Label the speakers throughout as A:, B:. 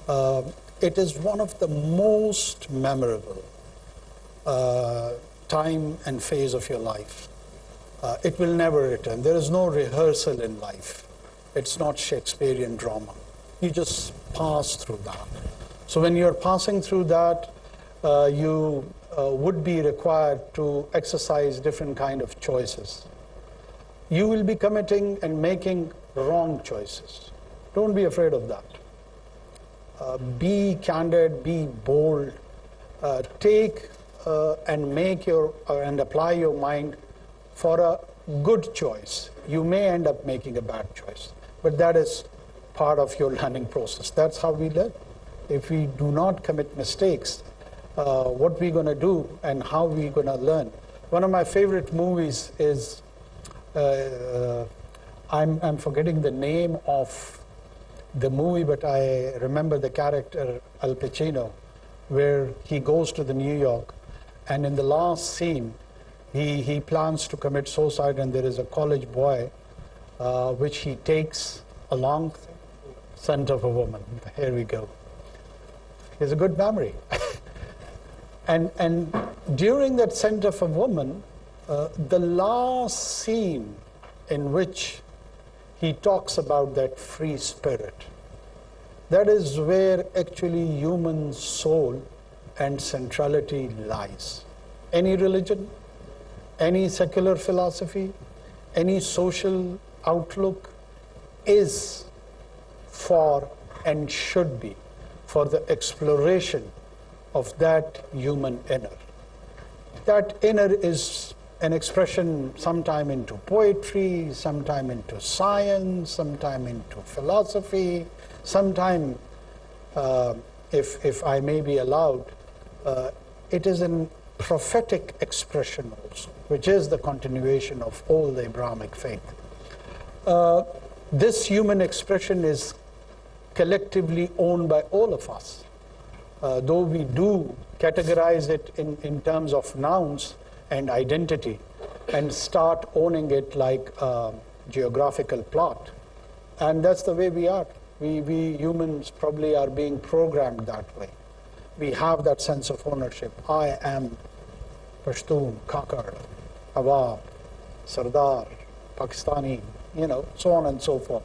A: It is one of the most memorable time and phase of your life. It will never return. There is no rehearsal in life. It's not Shakespearean drama. You just pass through that. So when you're passing through that, you would be required to exercise different kind of choices. You will be committing and making wrong choices. Don't be afraid of that. Be candid, be bold, take and make and apply your mind for a good choice. You may end up making a bad choice, but that is part of your learning process. That's how we learn. If we do not commit mistakes, what we're going to do and how we're going to learn. One of my favorite movies is, I'm forgetting the name of the movie, but I remember the character Al Pacino, where he goes to the New York, and in the last scene, he plans to commit suicide, and there is a college boy which he takes along, scent of a woman. Here we go. He has a good memory. and during that scent of a woman, the last scene in which he talks about that free spirit, that is where actually human soul and centrality lies. Any religion, any secular philosophy, any social outlook is for and should be for the exploration of that human inner. That inner is an expression sometime into poetry, sometime into science, sometime into philosophy, sometime, if I may be allowed, it is a prophetic expression also, which is the continuation of all the Abrahamic faith. This human expression is collectively owned by all of us. Though we do categorize it in terms of nouns and identity and start owning it like a geographical plot. And that's the way we are. We humans probably are being programmed that way. We have that sense of ownership. I am Pashtun, Kakar, Awab, Sardar, Pakistani, so on and so forth.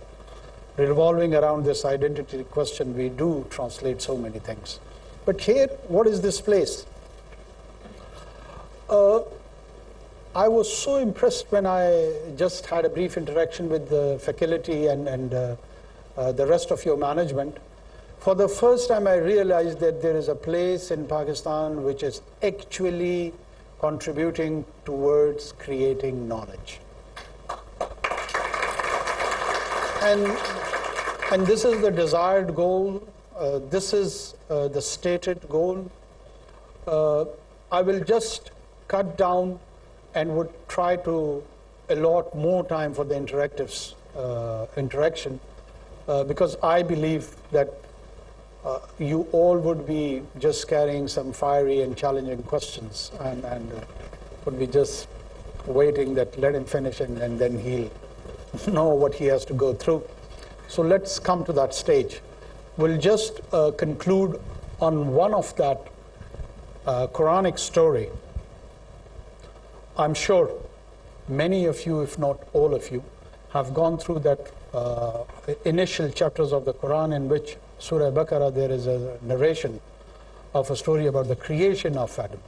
A: Revolving around this identity question, we do translate so many things. But here, what is this place? I was so impressed when I just had a brief interaction with the faculty and the rest of your management. For the first time, I realized that there is a place in Pakistan which is actually contributing towards creating knowledge. And this is the desired goal. This is the stated goal. I will just cut down and would try to allot more time for the interactive interaction because I believe that you all would be just carrying some fiery and challenging questions and would be just waiting that let him finish and then he'll know what he has to go through. So let's come to that stage. We'll just conclude on one of that Quranic story. I'm sure many of you, if not all of you, have gone through that initial chapters of the Quran in which Surah Baqarah, there is a narration of a story about the creation of Adam.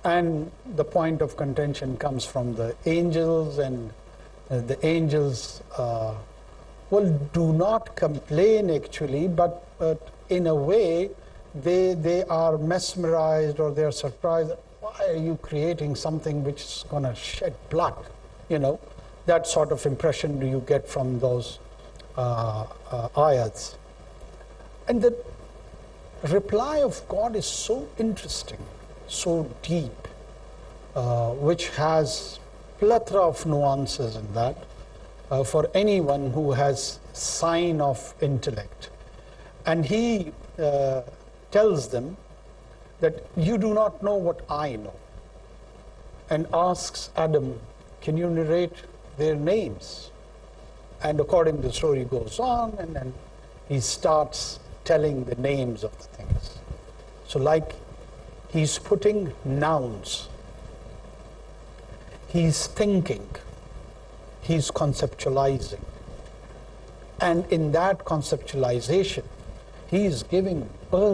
A: And the point of contention comes from the angels, and the angels do not complain actually, but in a way they are mesmerized or they are surprised. Why are you creating something which is going to shed blood? That sort of impression do you get from those ayats. And the reply of God is so interesting, so deep, which has plethora of nuances in that for anyone who has sign of intellect. And he tells them that you do not know what I know, and asks Adam, can you narrate their names? And according to the story goes on, and then he starts telling the names of the things. So like he's putting nouns, he's thinking, he's conceptualizing. And in that conceptualization, he is giving birth